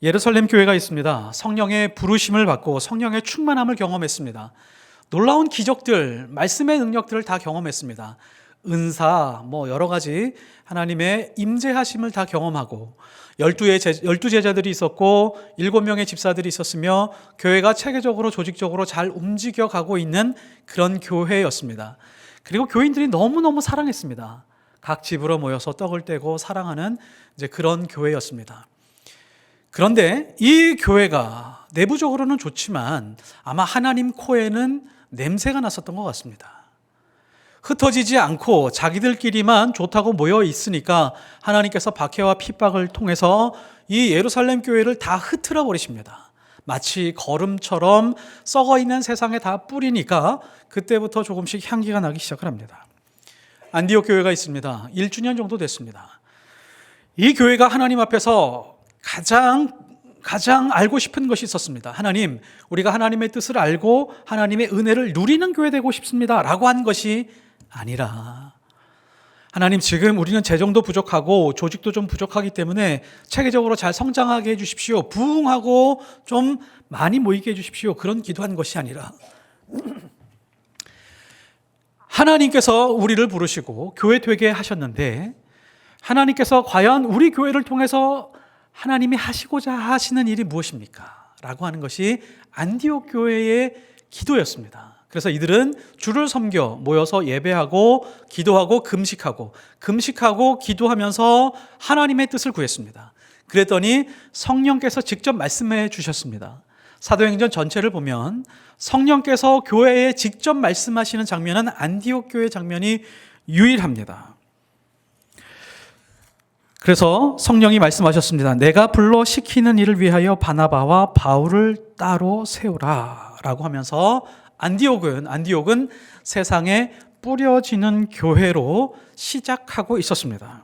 예루살렘 교회가 있습니다. 성령의 부르심을 받고 성령의 충만함을 경험했습니다. 놀라운 기적들, 말씀의 능력들을 다 경험했습니다. 은사, 여러 가지 하나님의 임재하심을 다 경험하고 12 제자들이 있었고 7명의 집사들이 있었으며 교회가 체계적으로 조직적으로 잘 움직여가고 있는 그런 교회였습니다. 그리고 교인들이 너무너무 사랑했습니다. 각 집으로 모여서 떡을 떼고 사랑하는 그런 교회였습니다. 그런데 이 교회가 내부적으로는 좋지만 아마 하나님 코에는 냄새가 났었던 것 같습니다. 흩어지지 않고 자기들끼리만 좋다고 모여 있으니까 하나님께서 박해와 핍박을 통해서 이 예루살렘 교회를 다 흩트러 버리십니다. 마치 거름처럼 썩어 있는 세상에 다 뿌리니까 그때부터 조금씩 향기가 나기 시작을 합니다. 안디옥 교회가 있습니다. 1주년 정도 됐습니다. 이 교회가 하나님 앞에서 가장 알고 싶은 것이 있었습니다. 하나님, 우리가 하나님의 뜻을 알고 하나님의 은혜를 누리는 교회 되고 싶습니다 라고 한 것이 아니라, 하나님, 지금 우리는 재정도 부족하고 조직도 좀 부족하기 때문에 체계적으로 잘 성장하게 해주십시오, 부흥하고 좀 많이 모이게 해주십시오, 그런 기도한 것이 아니라 하나님께서 우리를 부르시고 교회 되게 하셨는데 하나님께서 과연 우리 교회를 통해서 하나님이 하시고자 하시는 일이 무엇입니까? 라고 하는 것이 안디옥 교회의 기도였습니다. 그래서 이들은 주를 섬겨 모여서 예배하고 기도하고 금식하고 기도하면서 하나님의 뜻을 구했습니다. 그랬더니 성령께서 직접 말씀해 주셨습니다. 사도행전 전체를 보면 성령께서 교회에 직접 말씀하시는 장면은 안디옥 교회 장면이 유일합니다. 그래서 성령이 말씀하셨습니다. 내가 불러 시키는 일을 위하여 바나바와 바울을 따로 세우라 라고 하면서 안디옥은 세상에 뿌려지는 교회로 시작하고 있었습니다.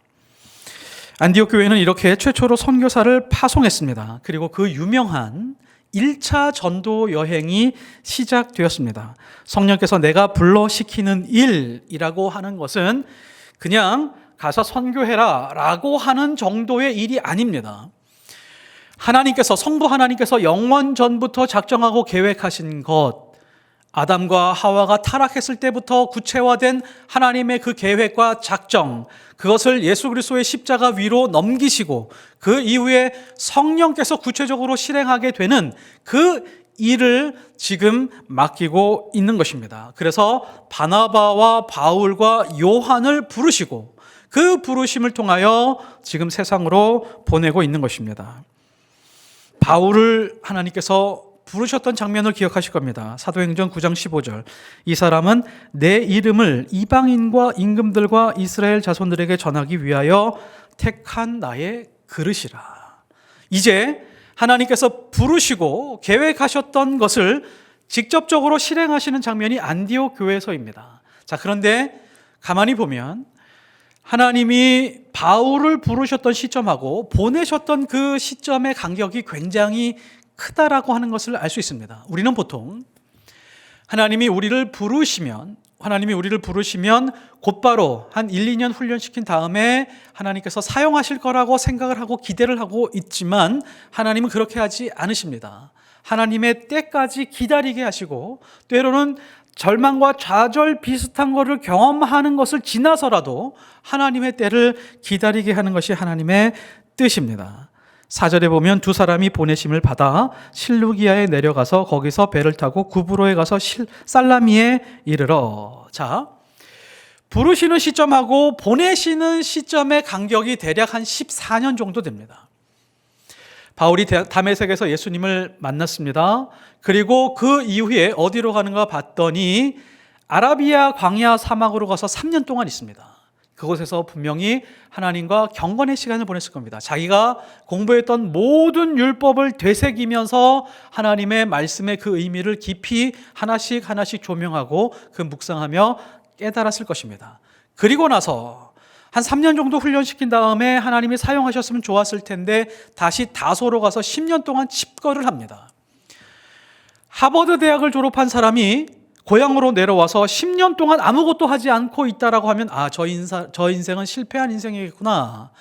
안디옥 교회는 이렇게 최초로 선교사를 파송했습니다. 그리고 그 유명한 1차 전도 여행이 시작되었습니다. 성령께서 내가 불러 시키는 일이라고 하는 것은 그냥 가서 선교해라 라고 하는 정도의 일이 아닙니다. 성부 하나님께서 영원 전부터 작정하고 계획하신 것, 아담과 하와가 타락했을 때부터 구체화된 하나님의 그 계획과 작정, 그것을 예수 그리스도의 십자가 위로 넘기시고 그 이후에 성령께서 구체적으로 실행하게 되는 그 일을 지금 맡기고 있는 것입니다. 그래서 바나바와 바울과 요한을 부르시고 그 부르심을 통하여 지금 세상으로 보내고 있는 것입니다. 바울을 하나님께서 부르셨던 장면을 기억하실 겁니다. 사도행전 9장 15절. 이 사람은 내 이름을 이방인과 임금들과 이스라엘 자손들에게 전하기 위하여 택한 나의 그릇이라. 이제 하나님께서 부르시고 계획하셨던 것을 직접적으로 실행하시는 장면이 안디옥 교회에서입니다. 자, 그런데 가만히 보면 하나님이 바울을 부르셨던 시점하고 보내셨던 그 시점의 간격이 굉장히 크다라고 하는 것을 알 수 있습니다. 우리는 보통 하나님이 우리를 부르시면 곧바로 한 1, 2년 훈련시킨 다음에 하나님께서 사용하실 거라고 생각을 하고 기대를 하고 있지만 하나님은 그렇게 하지 않으십니다. 하나님의 때까지 기다리게 하시고 때로는 절망과 좌절 비슷한 것을 경험하는 것을 지나서라도 하나님의 때를 기다리게 하는 것이 하나님의 뜻입니다. 4절에 보면 두 사람이 보내심을 받아 실루기아에 내려가서 거기서 배를 타고 구브로에 가서 살라미에 이르러. 자, 부르시는 시점하고 보내시는 시점의 간격이 대략 한 14년 정도 됩니다. 바울이 다메섹에서 예수님을 만났습니다. 그리고 그 이후에 어디로 가는가 봤더니 아라비아 광야 사막으로 가서 3년 동안 있습니다. 그곳에서 분명히 하나님과 경건의 시간을 보냈을 겁니다. 자기가 공부했던 모든 율법을 되새기면서 하나님의 말씀의 그 의미를 깊이 하나씩 조명하고 그 묵상하며 깨달았을 것입니다. 그리고 나서 한 3년 정도 훈련시킨 다음에 하나님이 사용하셨으면 좋았을 텐데 다시 다소로 가서 10년 동안 칩거를 합니다. 하버드 대학을 졸업한 사람이 고향으로 내려와서 10년 동안 아무것도 하지 않고 있다라고 하면 저 인생은 실패한 인생이겠구나,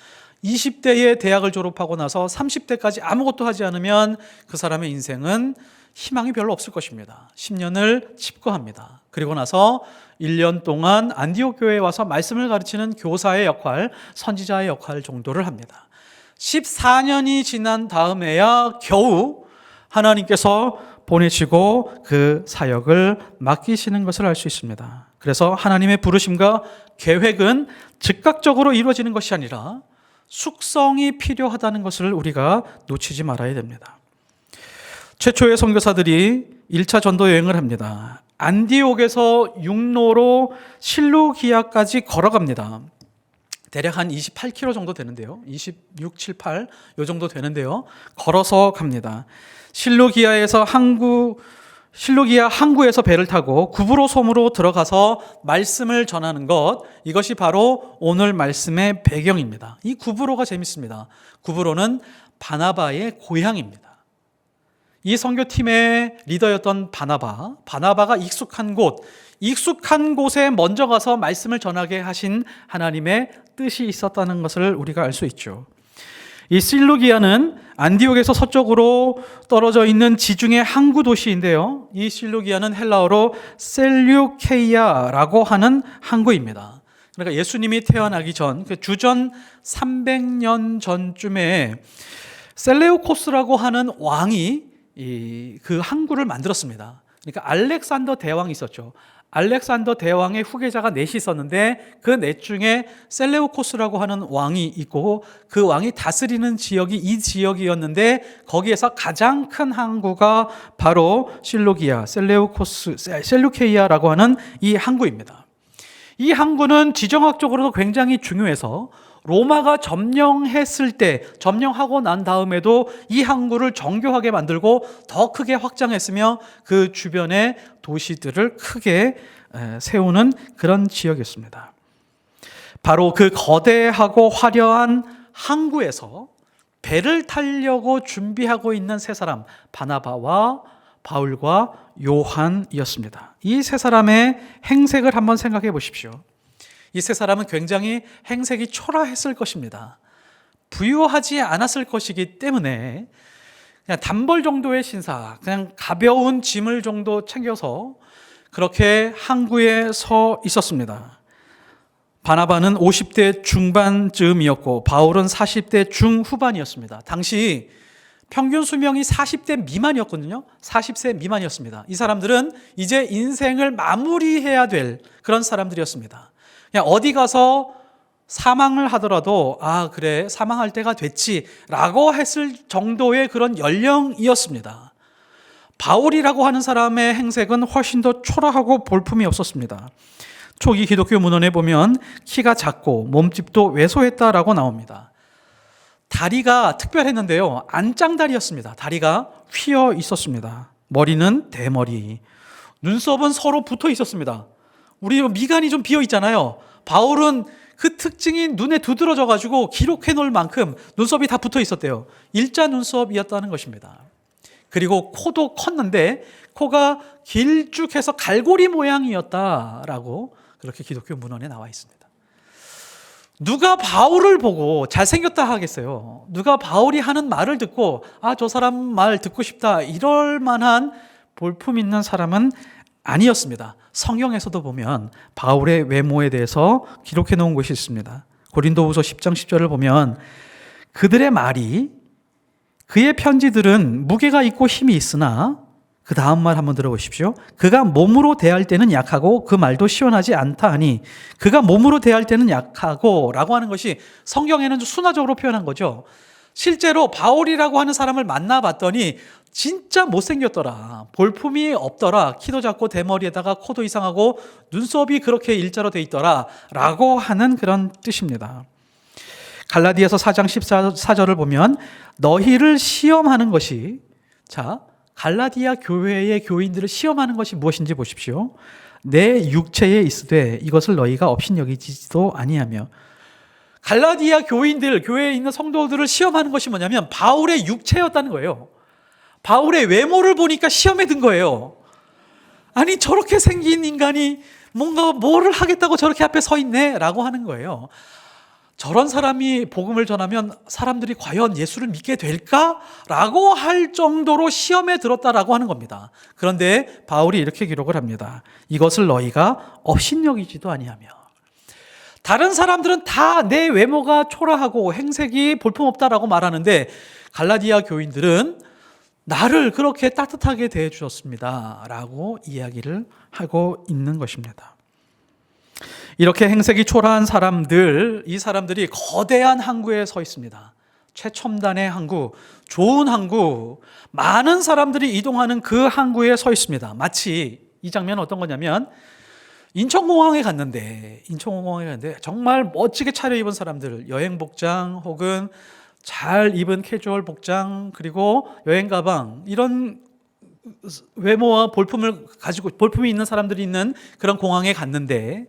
20대에 대학을 졸업하고 나서 30대까지 아무것도 하지 않으면 그 사람의 인생은 희망이 별로 없을 것입니다. 10년을 칩거합니다. 그리고 나서 1년 동안 안디옥 교회에 와서 말씀을 가르치는 교사의 역할, 선지자의 역할 정도를 합니다. 14년이 지난 다음에야 겨우 하나님께서 보내시고 그 사역을 맡기시는 것을 알 수 있습니다. 그래서 하나님의 부르심과 계획은 즉각적으로 이루어지는 것이 아니라 숙성이 필요하다는 것을 우리가 놓치지 말아야 됩니다. 최초의 선교사들이 1차 전도 여행을 합니다. 안디옥에서 육로로 실루기아까지 걸어갑니다. 대략 한 28km 정도 되는데요. 26, 7, 8 요 정도 되는데요. 걸어서 갑니다. 실루기아 항구에서 배를 타고 구브로 섬으로 들어가서 말씀을 전하는 것, 이것이 바로 오늘 말씀의 배경입니다. 이 구브로가 재밌습니다. 구브로는 바나바의 고향입니다. 이 선교팀의 리더였던 바나바가 익숙한 곳에 먼저 가서 말씀을 전하게 하신 하나님의 뜻이 있었다는 것을 우리가 알 수 있죠. 이 실루기아는 안디옥에서 서쪽으로 떨어져 있는 지중해 항구 도시인데요. 이 실루기아는 헬라어로 셀류케이아라고 하는 항구입니다. 그러니까 예수님이 태어나기 전, 주전 300년 전쯤에 셀레우코스라고 하는 왕이 그 항구를 만들었습니다. 그러니까 알렉산더 대왕이 있었죠. 알렉산더 대왕의 후계자가 넷이 있었는데 그 넷 중에 셀레우코스라고 하는 왕이 있고 그 왕이 다스리는 지역이 이 지역이었는데 거기에서 가장 큰 항구가 바로 셀루케이아라고 하는 이 항구입니다. 이 항구는 지정학적으로도 굉장히 중요해서 로마가 점령하고 난 다음에도 이 항구를 정교하게 만들고 더 크게 확장했으며 그 주변의 도시들을 크게 세우는 그런 지역이었습니다. 바로 그 거대하고 화려한 항구에서 배를 타려고 준비하고 있는 세 사람, 바나바와 바울과 요한이었습니다. 이 세 사람의 행색을 한번 생각해 보십시오. 이 세 사람은 굉장히 행색이 초라했을 것입니다. 부유하지 않았을 것이기 때문에 그냥 단벌 정도의 신사, 그냥 가벼운 짐을 정도 챙겨서 그렇게 항구에 서 있었습니다. 바나바는 50대 중반쯤이었고 바울은 40대 중후반이었습니다. 당시 평균 수명이 40대 미만이었거든요. 40세 미만이었습니다. 이 사람들은 이제 인생을 마무리해야 될 그런 사람들이었습니다. 그냥 어디 가서 사망을 하더라도 그래 사망할 때가 됐지라고 했을 정도의 그런 연령이었습니다. 바울이라고 하는 사람의 행색은 훨씬 더 초라하고 볼품이 없었습니다. 초기 기독교 문헌에 보면 키가 작고 몸집도 왜소했다라고 나옵니다. 다리가 특별했는데요. 안짱다리였습니다. 다리가 휘어 있었습니다. 머리는 대머리, 눈썹은 서로 붙어 있었습니다. 우리 미간이 좀 비어 있잖아요. 바울은 그 특징이 눈에 두드러져 가지고 기록해 놓을 만큼 눈썹이 다 붙어 있었대요. 일자 눈썹이었다는 것입니다. 그리고 코도 컸는데 코가 길쭉해서 갈고리 모양이었다라고 그렇게 기독교 문헌에 나와 있습니다. 누가 바울을 보고 잘생겼다 하겠어요? 누가 바울이 하는 말을 듣고 저 사람 말 듣고 싶다 이럴 만한 볼품 있는 사람은 아니었습니다. 성경에서도 보면 바울의 외모에 대해서 기록해 놓은 것이 있습니다. 고린도후서 10장 10절을 보면 그들의 말이, 그의 편지들은 무게가 있고 힘이 있으나, 그 다음 말 한번 들어보십시오. 그가 몸으로 대할 때는 약하고 그 말도 시원하지 않다 하니, 그가 몸으로 대할 때는 약하고 라고 하는 것이 성경에는 순화적으로 표현한 거죠. 실제로 바울이라고 하는 사람을 만나봤더니 진짜 못생겼더라, 볼품이 없더라, 키도 작고 대머리에다가 코도 이상하고 눈썹이 그렇게 일자로 돼 있더라 라고 하는 그런 뜻입니다. 갈라디아서 4장 14절을 보면 너희를 시험하는 것이, 갈라디아 교회의 교인들을 시험하는 것이 무엇인지 보십시오. 내 육체에 있으되 이것을 너희가 업신여기지도 아니하며. 갈라디아 교인들, 교회에 있는 성도들을 시험하는 것이 뭐냐면 바울의 육체였다는 거예요. 바울의 외모를 보니까 시험에 든 거예요. 아니 저렇게 생긴 인간이 뭔가 뭐를 하겠다고 저렇게 앞에 서 있네 라고 하는 거예요. 저런 사람이 복음을 전하면 사람들이 과연 예수를 믿게 될까라고 할 정도로 시험에 들었다라고 하는 겁니다. 그런데 바울이 이렇게 기록을 합니다. 이것을 너희가 업신여기지도 아니하며. 다른 사람들은 다 내 외모가 초라하고 행색이 볼품없다라고 말하는데 갈라디아 교인들은 나를 그렇게 따뜻하게 대해 주셨습니다 라고 이야기를 하고 있는 것입니다. 이렇게 행색이 초라한 사람들, 이 사람들이 거대한 항구에 서 있습니다. 최첨단의 항구, 좋은 항구, 많은 사람들이 이동하는 그 항구에 서 있습니다. 마치 이 장면은 어떤 거냐면 인천공항에 갔는데 정말 멋지게 차려입은 사람들, 여행 복장 혹은 잘 입은 캐주얼 복장, 그리고 여행 가방, 이런 외모와 볼품이 있는 사람들이 있는 그런 공항에 갔는데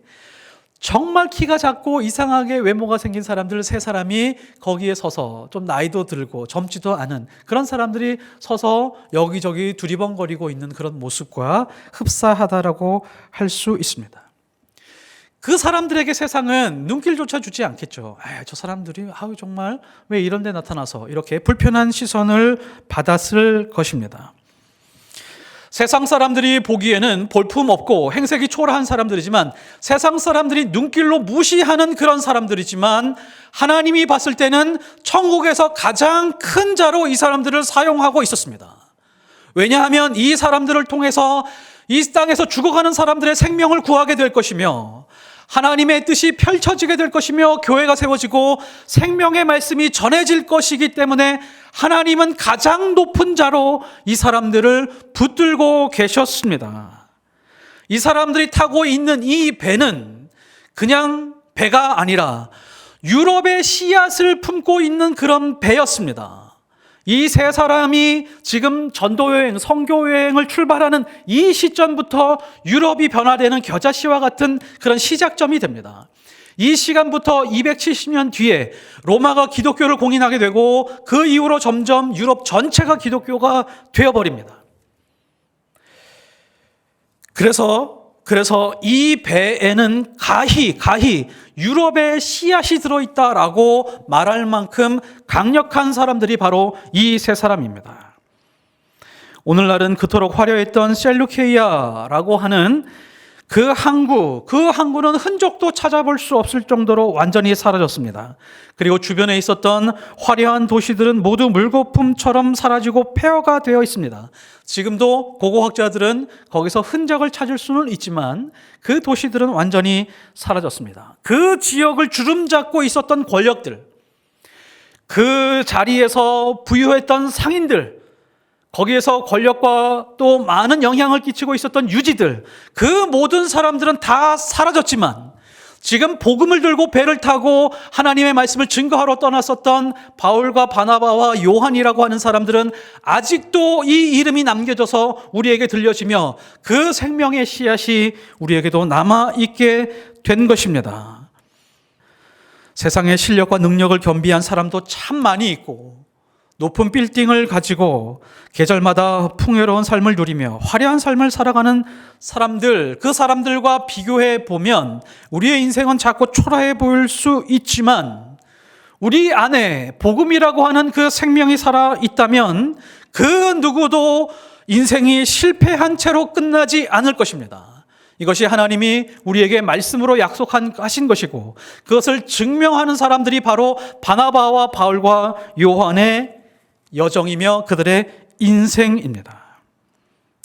정말 키가 작고 이상하게 외모가 생긴 사람들 세 사람이 거기에 서서, 좀 나이도 들고 젊지도 않은 그런 사람들이 서서 여기저기 두리번거리고 있는 그런 모습과 흡사하다라고 할 수 있습니다. 그 사람들에게 세상은 눈길조차 주지 않겠죠. 저 사람들이 정말 왜 이런 데 나타나서 이렇게 불편한 시선을 받았을 것입니다. 세상 사람들이 보기에는 볼품없고 행색이 초라한 사람들이지만, 세상 사람들이 눈길로 무시하는 그런 사람들이지만, 하나님이 봤을 때는 천국에서 가장 큰 자로 이 사람들을 사용하고 있었습니다. 왜냐하면 이 사람들을 통해서 이 땅에서 죽어가는 사람들의 생명을 구하게 될 것이며, 하나님의 뜻이 펼쳐지게 될 것이며, 교회가 세워지고 생명의 말씀이 전해질 것이기 때문에 하나님은 가장 높은 자로 이 사람들을 붙들고 계셨습니다. 이 사람들이 타고 있는 이 배는 그냥 배가 아니라 유럽의 씨앗을 품고 있는 그런 배였습니다. 이 세 사람이 지금 전도여행, 선교여행을 출발하는 이 시점부터 유럽이 변화되는 겨자씨와 같은 그런 시작점이 됩니다. 이 시간부터 270년 뒤에 로마가 기독교를 공인하게 되고 그 이후로 점점 유럽 전체가 기독교가 되어버립니다. 그래서 이 배에는 가히 유럽의 씨앗이 들어있다라고 말할 만큼 강력한 사람들이 바로 이 세 사람입니다. 오늘날은 그토록 화려했던 셀루케이아라고 하는 그 항구는 흔적도 찾아볼 수 없을 정도로 완전히 사라졌습니다. 그리고 주변에 있었던 화려한 도시들은 모두 물거품처럼 사라지고 폐허가 되어 있습니다. 지금도 고고학자들은 거기서 흔적을 찾을 수는 있지만 그 도시들은 완전히 사라졌습니다. 그 지역을 주름잡고 있었던 권력들, 그 자리에서 부유했던 상인들, 거기에서 권력과 또 많은 영향을 끼치고 있었던 유지들, 그 모든 사람들은 다 사라졌지만 지금 복음을 들고 배를 타고 하나님의 말씀을 증거하러 떠났었던 바울과 바나바와 요한이라고 하는 사람들은 아직도 이 이름이 남겨져서 우리에게 들려지며 그 생명의 씨앗이 우리에게도 남아있게 된 것입니다. 세상의 실력과 능력을 겸비한 사람도 참 많이 있고, 높은 빌딩을 가지고 계절마다 풍요로운 삶을 누리며 화려한 삶을 살아가는 사람들, 그 사람들과 비교해 보면 우리의 인생은 자꾸 초라해 보일 수 있지만, 우리 안에 복음이라고 하는 그 생명이 살아 있다면 그 누구도 인생이 실패한 채로 끝나지 않을 것입니다. 이것이 하나님이 우리에게 말씀으로 약속하신 것이고, 그것을 증명하는 사람들이 바로 바나바와 바울과 요한의 여정이며 그들의 인생입니다.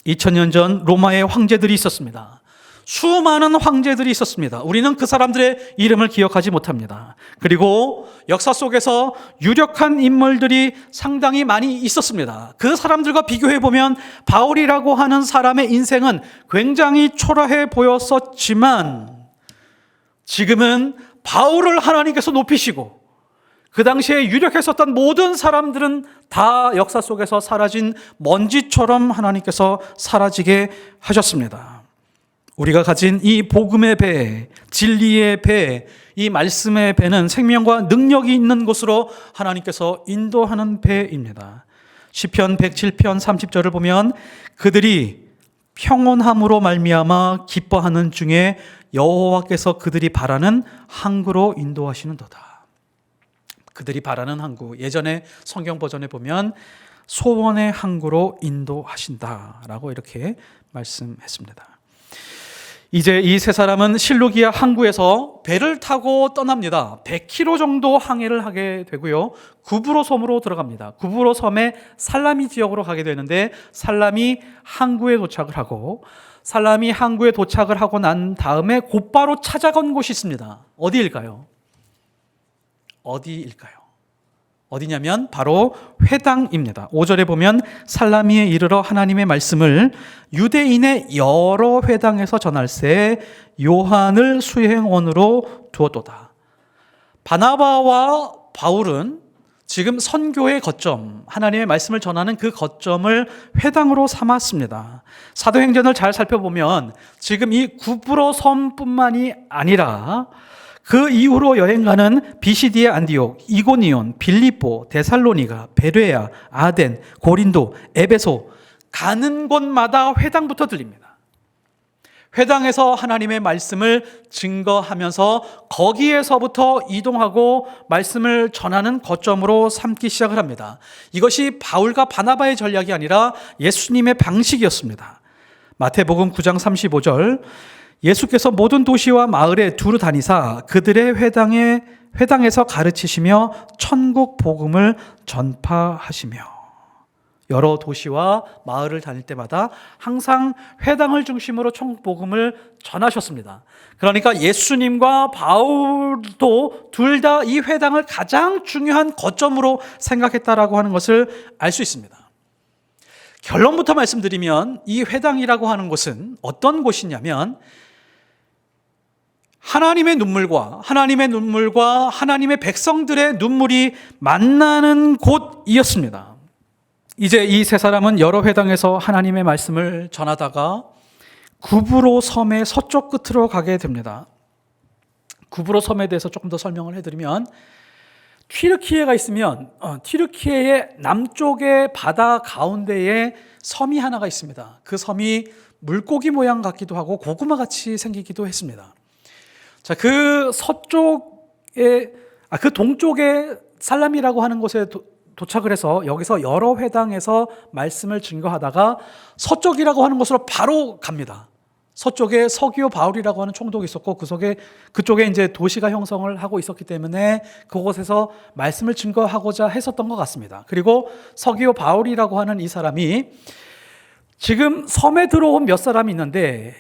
2000년 전 로마의 황제들이 있었습니다. 수많은 황제들이 있었습니다. 우리는 그 사람들의 이름을 기억하지 못합니다. 그리고 역사 속에서 유력한 인물들이 상당히 많이 있었습니다. 그 사람들과 비교해 보면 바울이라고 하는 사람의 인생은 굉장히 초라해 보였었지만, 지금은 바울을 하나님께서 높이시고 그 당시에 유력했었던 모든 사람들은 다 역사 속에서 사라진 먼지처럼 하나님께서 사라지게 하셨습니다. 우리가 가진 이 복음의 배, 진리의 배, 이 말씀의 배는 생명과 능력이 있는 곳으로 하나님께서 인도하는 배입니다. 시편 107편 30절을 보면 그들이 평온함으로 말미암아 기뻐하는 중에 여호와께서 그들이 바라는 항구로 인도하시는도다. 그들이 바라는 항구, 예전에 성경 버전에 보면 소원의 항구로 인도하신다라고 이렇게 말씀했습니다. 이제 이 세 사람은 실루기아 항구에서 배를 타고 떠납니다. 100km 정도 항해를 하게 되고요. 구브로 섬으로 들어갑니다. 구브로 섬의 살라미 지역으로 가게 되는데 살라미 항구에 도착을 하고 살라미 항구에 도착을 하고 난 다음에 곧바로 찾아간 곳이 있습니다. 어디일까요? 어디냐면 바로 회당입니다. 5절에 보면 살라미에 이르러 하나님의 말씀을 유대인의 여러 회당에서 전할새 요한을 수행원으로 두었도다. 바나바와 바울은 지금 선교의 거점, 하나님의 말씀을 전하는 그 거점을 회당으로 삼았습니다. 사도행전을 잘 살펴보면 지금 이 구브로 섬뿐만이 아니라 그 이후로 여행가는 비시디의 안디옥, 이고니온, 빌립보, 데살로니가, 베레아, 아덴, 고린도, 에베소 가는 곳마다 회당부터 들립니다. 회당에서 하나님의 말씀을 증거하면서 거기에서부터 이동하고 말씀을 전하는 거점으로 삼기 시작을 합니다. 이것이 바울과 바나바의 전략이 아니라 예수님의 방식이었습니다. 마태복음 9장 35절 예수께서 모든 도시와 마을에 두루 다니사 그들의 회당에서 가르치시며 천국 복음을 전파하시며 여러 도시와 마을을 다닐 때마다 항상 회당을 중심으로 천국 복음을 전하셨습니다. 그러니까 예수님과 바울도 둘 다 이 회당을 가장 중요한 거점으로 생각했다라고 하는 것을 알 수 있습니다. 결론부터 말씀드리면 이 회당이라고 하는 곳은 어떤 곳이냐면 하나님의 눈물과 하나님의 백성들의 눈물이 만나는 곳이었습니다. 이제 이 세 사람은 여러 회당에서 하나님의 말씀을 전하다가 구브로 섬의 서쪽 끝으로 가게 됩니다. 구브로 섬에 대해서 조금 더 설명을 해드리면 튀르키예가 있으면 튀르키예의 남쪽의 바다 가운데에 섬이 하나가 있습니다. 그 섬이 물고기 모양 같기도 하고 고구마 같이 생기기도 했습니다. 자, 그 동쪽에 살람이라고 하는 곳에 도착을 해서 여기서 여러 회당에서 말씀을 증거하다가 서쪽이라고 하는 곳으로 바로 갑니다. 서쪽에 서기오 바울이라고 하는 총독이 있었고 그쪽에 이제 도시가 형성을 하고 있었기 때문에 그곳에서 말씀을 증거하고자 했었던 것 같습니다. 그리고 서기오 바울이라고 하는 이 사람이 지금 섬에 들어온 몇 사람이 있는데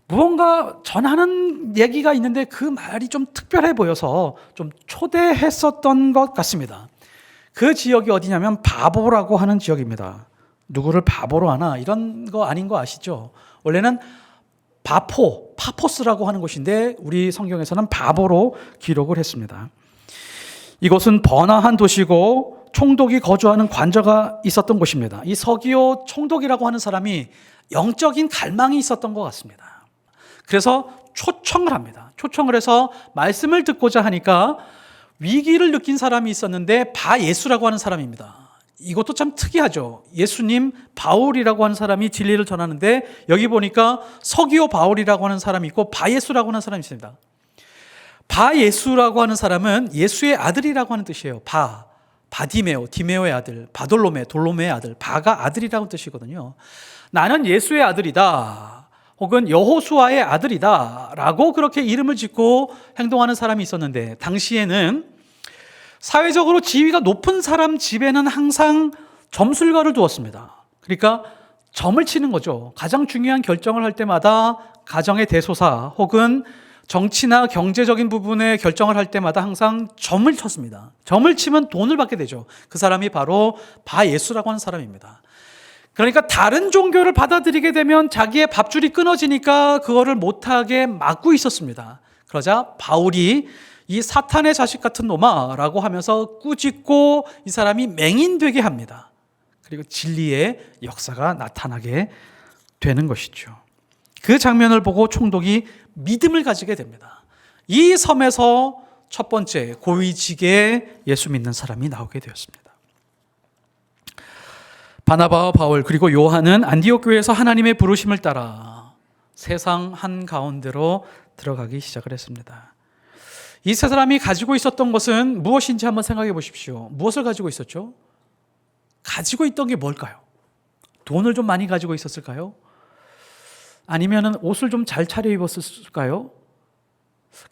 무언가 전하는 얘기가 있는데 그 말이 좀 특별해 보여서 좀 초대했었던 것 같습니다. 그 지역이 어디냐면 바보라고 하는 지역입니다. 누구를 바보로 하나 이런 거 아닌 거 아시죠? 원래는 파포스라고 하는 곳인데 우리 성경에서는 바보로 기록을 했습니다. 이곳은 번화한 도시고 총독이 거주하는 관저가 있었던 곳입니다. 이 서기오 총독이라고 하는 사람이 영적인 갈망이 있었던 것 같습니다. 그래서 초청을 합니다. 초청을 해서 말씀을 듣고자 하니까 위기를 느낀 사람이 있었는데 바예수라고 하는 사람입니다. 이것도 참 특이하죠. 예수님, 바울이라고 하는 사람이 진리를 전하는데 여기 보니까 서기오 바울이라고 하는 사람이 있고 바예수라고 하는 사람이 있습니다. 바예수라고 하는 사람은 예수의 아들이라고 하는 뜻이에요. 바디메오, 디메오의 아들, 바돌로메, 돌로메의 아들, 바가 아들이라는 뜻이거든요. 나는 예수의 아들이다. 혹은 여호수아의 아들이다 라고 그렇게 이름을 짓고 행동하는 사람이 있었는데 당시에는 사회적으로 지위가 높은 사람 집에는 항상 점술가를 두었습니다. 그러니까 점을 치는 거죠. 가장 중요한 결정을 할 때마다 가정의 대소사 혹은 정치나 경제적인 부분의 결정을 할 때마다 항상 점을 쳤습니다. 점을 치면 돈을 받게 되죠. 그 사람이 바로 바예수라고 하는 사람입니다. 그러니까 다른 종교를 받아들이게 되면 자기의 밥줄이 끊어지니까 그거를 못하게 막고 있었습니다. 그러자 바울이 이 사탄의 자식 같은 놈아라고 하면서 꾸짖고 이 사람이 맹인되게 합니다. 그리고 진리의 역사가 나타나게 되는 것이죠. 그 장면을 보고 총독이 믿음을 가지게 됩니다. 이 섬에서 첫 번째 고위직에 예수 믿는 사람이 나오게 되었습니다. 바나바와 바울 그리고 요한은 안디옥 교회에서 하나님의 부르심을 따라 세상 한가운데로 들어가기 시작을 했습니다. 이 세 사람이 가지고 있었던 것은 무엇인지 한번 생각해 보십시오. 무엇을 가지고 있었죠? 가지고 있던 게 뭘까요? 돈을 좀 많이 가지고 있었을까요? 아니면 옷을 좀 잘 차려입었을까요?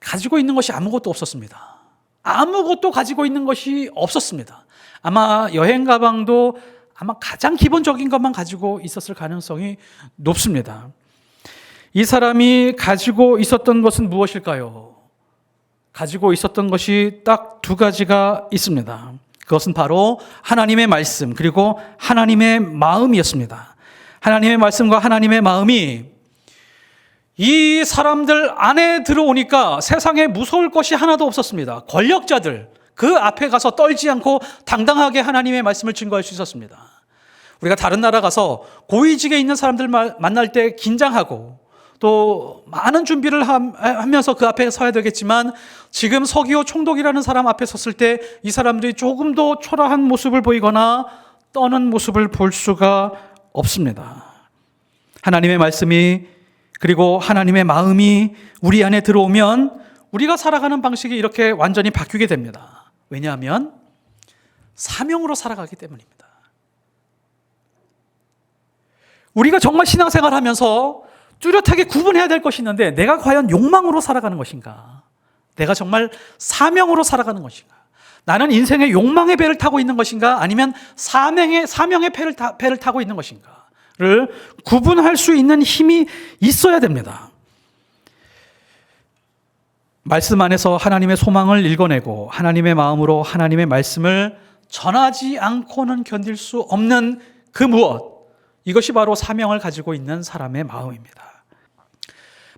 가지고 있는 것이 아무것도 없었습니다. 아무것도 가지고 있는 것이 없었습니다. 아마 여행 가방도 아마 가장 기본적인 것만 가지고 있었을 가능성이 높습니다. 이 사람이 가지고 있었던 것은 무엇일까요? 가지고 있었던 것이 딱 두 가지가 있습니다. 그것은 바로 하나님의 말씀 그리고 하나님의 마음이었습니다. 하나님의 말씀과 하나님의 마음이 이 사람들 안에 들어오니까 세상에 무서울 것이 하나도 없었습니다. 권력자들 그 앞에 가서 떨지 않고 당당하게 하나님의 말씀을 증거할 수 있었습니다. 우리가 다른 나라 가서 고위직에 있는 사람들 만날 때 긴장하고 또 많은 준비를 하면서 그 앞에 서야 되겠지만 지금 서기호 총독이라는 사람 앞에 섰을 때 이 사람들이 조금도 초라한 모습을 보이거나 떠는 모습을 볼 수가 없습니다. 하나님의 말씀이 그리고 하나님의 마음이 우리 안에 들어오면 우리가 살아가는 방식이 이렇게 완전히 바뀌게 됩니다. 왜냐하면 사명으로 살아가기 때문입니다. 우리가 정말 신앙생활 하면서 뚜렷하게 구분해야 될 것이 있는데 내가 과연 욕망으로 살아가는 것인가? 내가 정말 사명으로 살아가는 것인가? 나는 인생의 욕망의 배를 타고 있는 것인가? 아니면 사명의 배를 타고 있는 것인가를 구분할 수 있는 힘이 있어야 됩니다. 말씀 안에서 하나님의 소망을 읽어내고 하나님의 마음으로 하나님의 말씀을 전하지 않고는 견딜 수 없는 그 무엇, 이것이 바로 사명을 가지고 있는 사람의 마음입니다.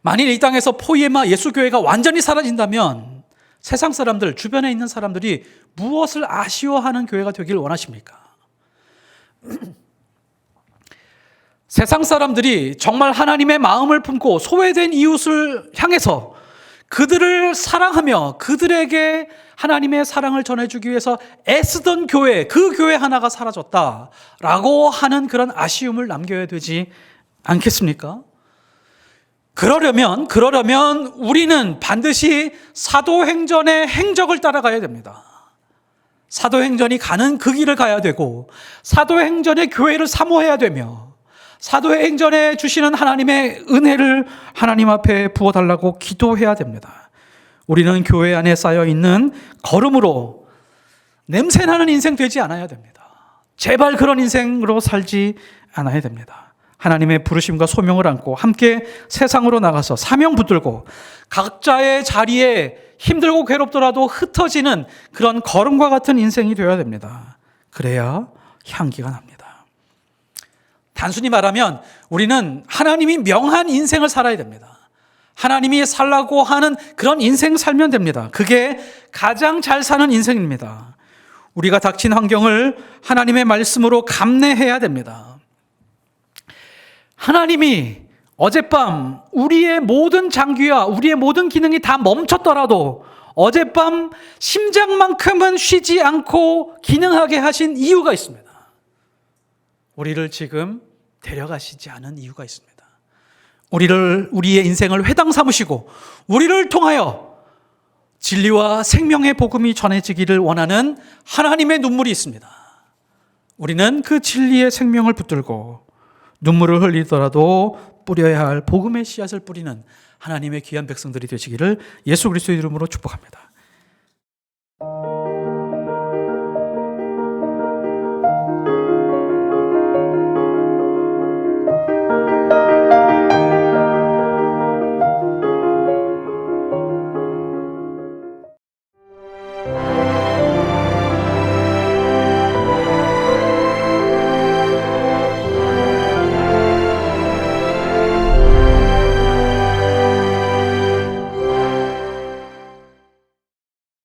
만일 이 땅에서 포이에마 예수교회가 완전히 사라진다면 세상 사람들, 주변에 있는 사람들이 무엇을 아쉬워하는 교회가 되길 원하십니까? 세상 사람들이 정말 하나님의 마음을 품고 소외된 이웃을 향해서 그들을 사랑하며 그들에게 하나님의 사랑을 전해주기 위해서 애쓰던 교회, 그 교회 하나가 사라졌다라고 하는 그런 아쉬움을 남겨야 되지 않겠습니까? 그러려면 우리는 반드시 사도행전의 행적을 따라가야 됩니다. 사도행전이 가는 그 길을 가야 되고 사도행전의 교회를 사모해야 되며 사도행전에 주시는 하나님의 은혜를 하나님 앞에 부어달라고 기도해야 됩니다. 우리는 교회 안에 쌓여있는 거름으로 냄새나는 인생 되지 않아야 됩니다. 제발 그런 인생으로 살지 않아야 됩니다. 하나님의 부르심과 소명을 안고 함께 세상으로 나가서 사명 붙들고 각자의 자리에 힘들고 괴롭더라도 흩어지는 그런 거름과 같은 인생이 되어야 됩니다. 그래야 향기가 납니다. 단순히 말하면 우리는 하나님이 명한 인생을 살아야 됩니다. 하나님이 살라고 하는 그런 인생 살면 됩니다. 그게 가장 잘 사는 인생입니다. 우리가 닥친 환경을 하나님의 말씀으로 감내해야 됩니다. 하나님이 어젯밤 우리의 모든 장기와 우리의 모든 기능이 다 멈췄더라도 어젯밤 심장만큼은 쉬지 않고 기능하게 하신 이유가 있습니다. 우리를 지금 데려가시지 않은 이유가 있습니다. 우리의 인생을 회당 삼으시고 우리를 통하여 진리와 생명의 복음이 전해지기를 원하는 하나님의 눈물이 있습니다. 우리는 그 진리의 생명을 붙들고 눈물을 흘리더라도 뿌려야 할 복음의 씨앗을 뿌리는 하나님의 귀한 백성들이 되시기를 예수 그리스도의 이름으로 축복합니다.